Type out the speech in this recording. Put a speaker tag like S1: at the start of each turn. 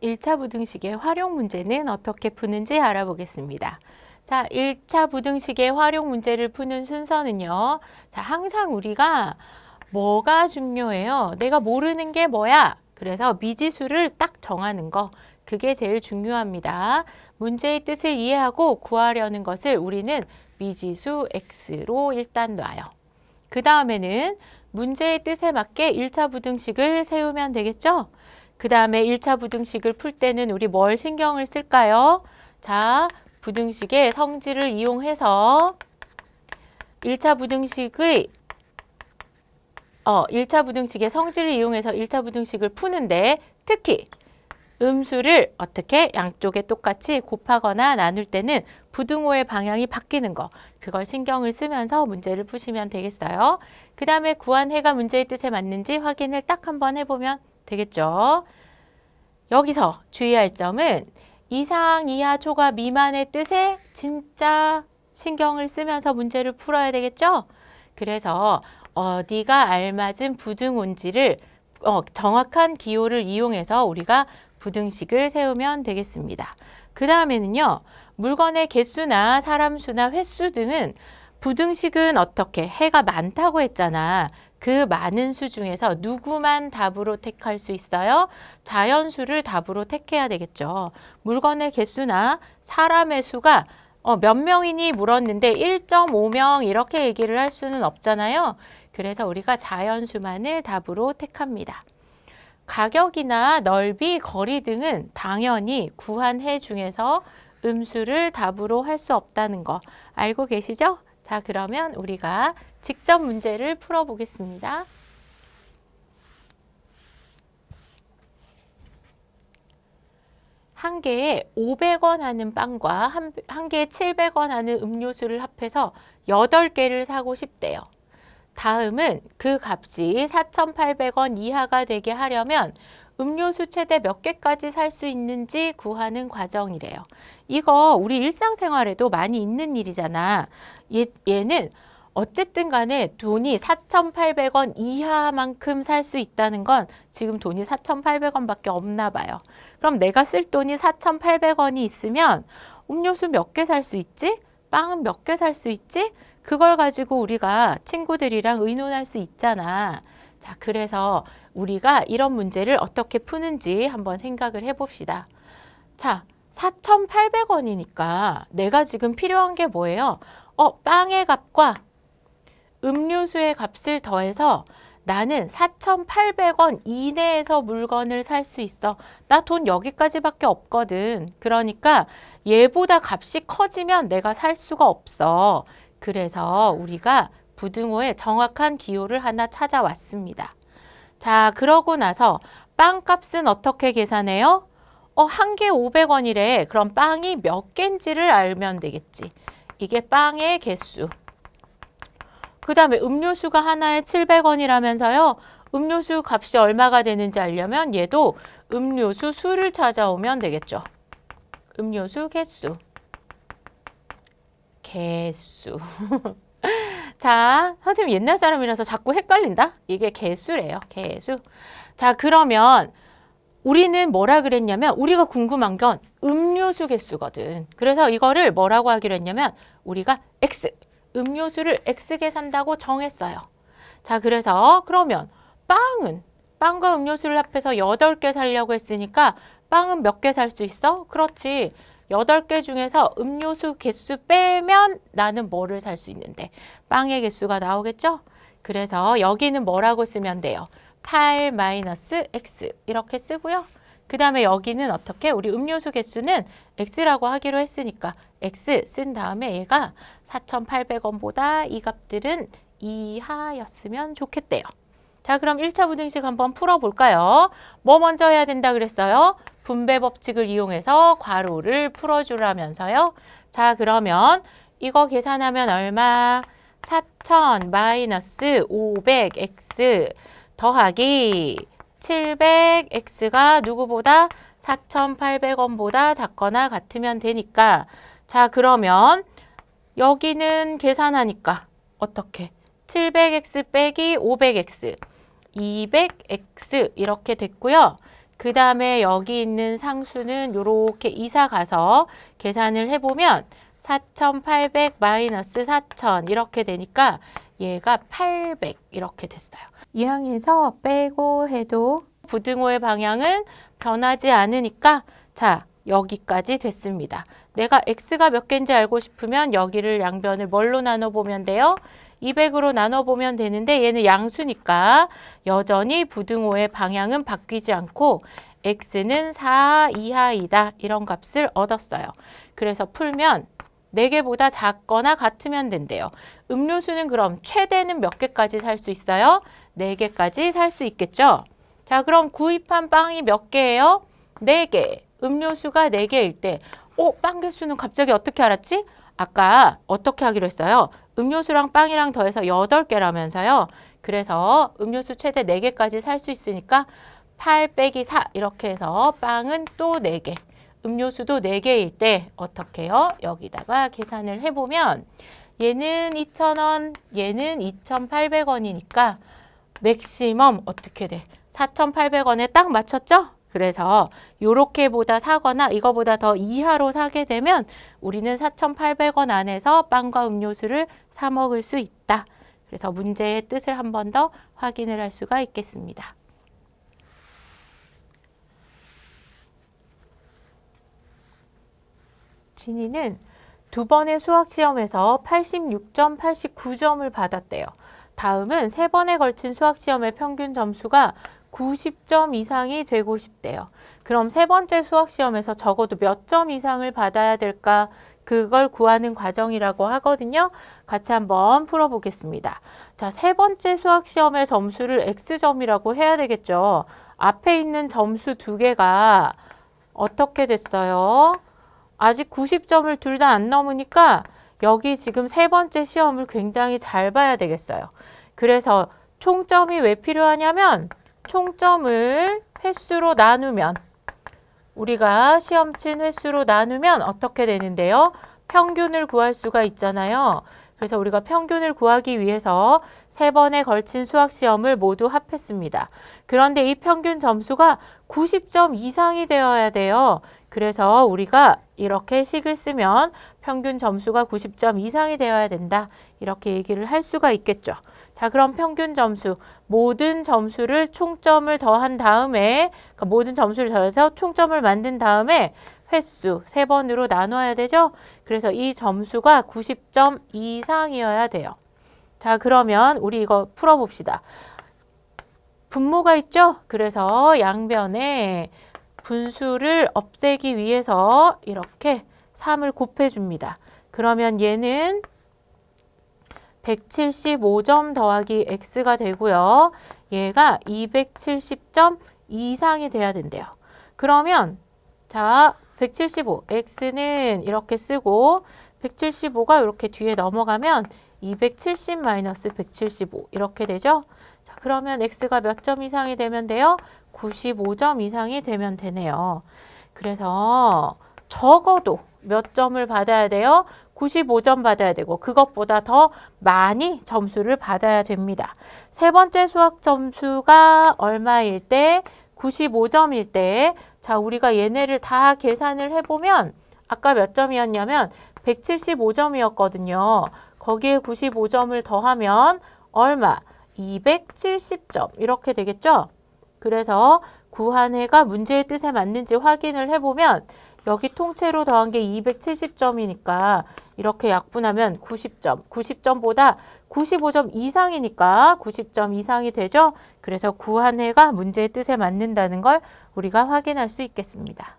S1: 1차 부등식의 활용 문제는 어떻게 푸는지 알아보겠습니다. 자, 1차 부등식의 활용 문제를 푸는 순서는요. 자, 항상 우리가 뭐가 중요해요? 내가 모르는 게 뭐야? 그래서 미지수를 딱 정하는 거. 그게 제일 중요합니다. 문제의 뜻을 이해하고 구하려는 것을 우리는 미지수 x로 일단 놔요. 그 다음에는 문제의 뜻에 맞게 1차 부등식을 세우면 되겠죠? 그 다음에 1차 부등식을 풀 때는 우리 뭘 신경을 쓸까요? 자, 부등식의 성질을 이용해서 1차 부등식의 1차 부등식의 성질을 이용해서 1차 부등식을 푸는데 특히 음수를 어떻게 양쪽에 똑같이 곱하거나 나눌 때는 부등호의 방향이 바뀌는 거 그걸 신경을 쓰면서 문제를 푸시면 되겠어요. 그 다음에 구한 해가 문제의 뜻에 맞는지 확인을 딱 한번 해보면 되겠죠. 여기서 주의할 점은 이상, 이하, 초과, 미만의 뜻에 진짜 신경을 쓰면서 문제를 풀어야 되겠죠. 그래서 어디가 알맞은 부등호인지를 정확한 기호를 이용해서 우리가 부등식을 세우면 되겠습니다. 그 다음에는요. 물건의 개수나 사람 수나 횟수 등은 부등식은 어떻게 해가 많다고 했잖아. 그 많은 수 중에서 누구만 답으로 택할 수 있어요? 자연수를 답으로 택해야 되겠죠. 물건의 개수나 사람의 수가 몇 명이니 물었는데 1.5명 이렇게 얘기를 할 수는 없잖아요. 그래서 우리가 자연수만을 답으로 택합니다. 가격이나 넓이, 거리 등은 당연히 구한 해 중에서 음수를 답으로 할 수 없다는 거 알고 계시죠? 자, 그러면 우리가 직접 문제를 풀어보겠습니다. 한 개에 500원 하는 빵과 한 개에 700원 하는 음료수를 합해서 8개를 사고 싶대요. 다음은 그 값이 4,800원 이하가 되게 하려면 음료수 최대 몇 개까지 살 수 있는지 구하는 과정이래요. 이거 우리 일상생활에도 많이 있는 일이잖아. 얘는 어쨌든 간에 돈이 4,800원 이하만큼 살 수 있다는 건 지금 돈이 4,800원밖에 없나 봐요. 그럼 내가 쓸 돈이 4,800원이 있으면 음료수 몇 개 살 수 있지? 빵은 몇 개 살 수 있지? 그걸 가지고 우리가 친구들이랑 의논할 수 있잖아. 자, 그래서 우리가 이런 문제를 어떻게 푸는지 한번 생각을 해봅시다. 자, 4,800원이니까 내가 지금 필요한 게 뭐예요? 빵의 값과 음료수의 값을 더해서 나는 4,800원 이내에서 물건을 살 수 있어. 나 돈 여기까지밖에 없거든. 그러니까 얘보다 값이 커지면 내가 살 수가 없어. 그래서 우리가 부등호의 정확한 기호를 하나 찾아왔습니다. 자, 그러고 나서 빵값은 어떻게 계산해요? 한 개 500원이래. 그럼 빵이 몇 개인지를 알면 되겠지. 이게 빵의 개수. 그 다음에 음료수가 하나에 700원이라면서요. 음료수 값이 얼마가 되는지 알려면 얘도 음료수 수를 찾아오면 되겠죠. 음료수 개수. 개수. 자, 선생님 옛날 사람이라서 자꾸 헷갈린다? 이게 개수래요. 개수. 자, 그러면 우리는 뭐라 그랬냐면 우리가 궁금한 건 음료수 개수거든. 그래서 이거를 뭐라고 하기로 했냐면 우리가 X, 음료수를 X개 산다고 정했어요. 자, 그래서 그러면 빵과 음료수를 합해서 8개 사려고 했으니까 빵은 몇 개 살 수 있어? 그렇지. 8개 중에서 음료수 개수 빼면 나는 뭐를 살 수 있는데 빵의 개수가 나오겠죠? 그래서 여기는 뭐라고 쓰면 돼요? 8-x 이렇게 쓰고요. 그 다음에 여기는 어떻게? 우리 음료수 개수는 x라고 하기로 했으니까 x 쓴 다음에 얘가 4,800원보다 이 값들은 이하였으면 좋겠대요. 자, 그럼 1차 부등식 한번 풀어볼까요? 뭐 먼저 해야 된다 그랬어요? 분배 법칙을 이용해서 괄호를 풀어주라면서요. 자, 그러면 이거 계산하면 얼마? 4,000 마이너스 500x 더하기 700x가 누구보다 4,800원보다 작거나 같으면 되니까 자, 그러면 여기는 계산하니까 어떻게? 700x 빼기 500x 200x 이렇게 됐고요. 그 다음에 여기 있는 상수는 요렇게 이사 가서 계산을 해보면 4,800 마이너스 4,000 이렇게 되니까 얘가 800 이렇게 됐어요. 이항에서 빼고 해도 부등호의 방향은 변하지 않으니까 자, 여기까지 됐습니다. 내가 x가 몇 개인지 알고 싶으면 여기를 양변을 뭘로 나눠보면 돼요? 200으로 나눠보면 되는데 얘는 양수니까 여전히 부등호의 방향은 바뀌지 않고 x는 4 이하이다. 이런 값을 얻었어요. 그래서 풀면 4개보다 작거나 같으면 된대요. 음료수는 그럼 최대는 몇 개까지 살 수 있어요? 4개까지 살 수 있겠죠? 자, 그럼 구입한 빵이 몇 개예요? 4개. 음료수가 4개일 때 빵 개수는 갑자기 어떻게 알았지? 아까 어떻게 하기로 했어요? 음료수랑 빵이랑 더해서 8개라면서요. 그래서 음료수 최대 4개까지 살 수 있으니까 8 빼기 4 이렇게 해서 빵은 또 4개. 음료수도 4개일 때 어떻게 해요? 여기다가 계산을 해보면 얘는 2,000원, 얘는 2,800원이니까 맥시멈 어떻게 돼? 4,800원에 딱 맞췄죠? 그래서 요렇게보다 사거나 이거보다 더 이하로 사게 되면 우리는 4,800원 안에서 빵과 음료수를 사 먹을 수 있다. 그래서 문제의 뜻을 한 번 더 확인을 할 수가 있겠습니다. 진이는 2번의 수학시험에서 86점, 89점을 받았대요. 다음은 3번에 걸친 수학시험의 평균 점수가 90점 이상이 되고 싶대요. 그럼 3번째 수학시험에서 적어도 몇 점 이상을 받아야 될까? 그걸 구하는 과정이라고 하거든요. 같이 한번 풀어보겠습니다. 자, 3번째 수학시험의 점수를 X점이라고 해야 되겠죠. 앞에 있는 점수 2개가 어떻게 됐어요? 아직 90점을 둘 다 안 넘으니까 여기 지금 3번째 시험을 굉장히 잘 봐야 되겠어요. 그래서 총점이 왜 필요하냐면 총점을 횟수로 나누면 우리가 시험 친 횟수로 나누면 어떻게 되는데요? 평균을 구할 수가 있잖아요. 그래서 우리가 평균을 구하기 위해서 3번에 걸친 수학시험을 모두 합했습니다. 그런데 이 평균 점수가 90점 이상이 되어야 돼요. 그래서 우리가 이렇게 식을 쓰면 평균 점수가 90점 이상이 되어야 된다. 이렇게 얘기를 할 수가 있겠죠. 자, 그럼 평균 점수, 모든 점수를 총점을 더한 다음에 그러니까 모든 점수를 더해서 총점을 만든 다음에 횟수 3번으로 나눠야 되죠. 그래서 이 점수가 90점 이상이어야 돼요. 자, 그러면 우리 이거 풀어봅시다. 분모가 있죠? 그래서 양변에 분수를 없애기 위해서 이렇게 3을 곱해줍니다. 그러면 얘는 175점 더하기 x가 되고요. 얘가 270점 이상이 돼야 된대요. 그러면 자, 175, x는 이렇게 쓰고 175가 이렇게 뒤에 넘어가면 270 마이너스 175 이렇게 되죠. 자, 그러면 x가 몇 점 이상이 되면 돼요? 95점 이상이 되면 되네요. 그래서 적어도 몇 점을 받아야 돼요? 95점 받아야 되고 그것보다 더 많이 점수를 받아야 됩니다. 3번째 수학 점수가 얼마일 때? 95점일 때 자, 우리가 얘네를 다 계산을 해보면 아까 몇 점이었냐면 175점이었거든요. 거기에 95점을 더하면 얼마? 270점 이렇게 되겠죠? 그래서 구한 해가 문제의 뜻에 맞는지 확인을 해보면 여기 통째로 더한 게 270점이니까 이렇게 약분하면 90점, 90점보다 95점 이상이니까 90점 이상이 되죠. 그래서 구한 해가 문제의 뜻에 맞는다는 걸 우리가 확인할 수 있겠습니다.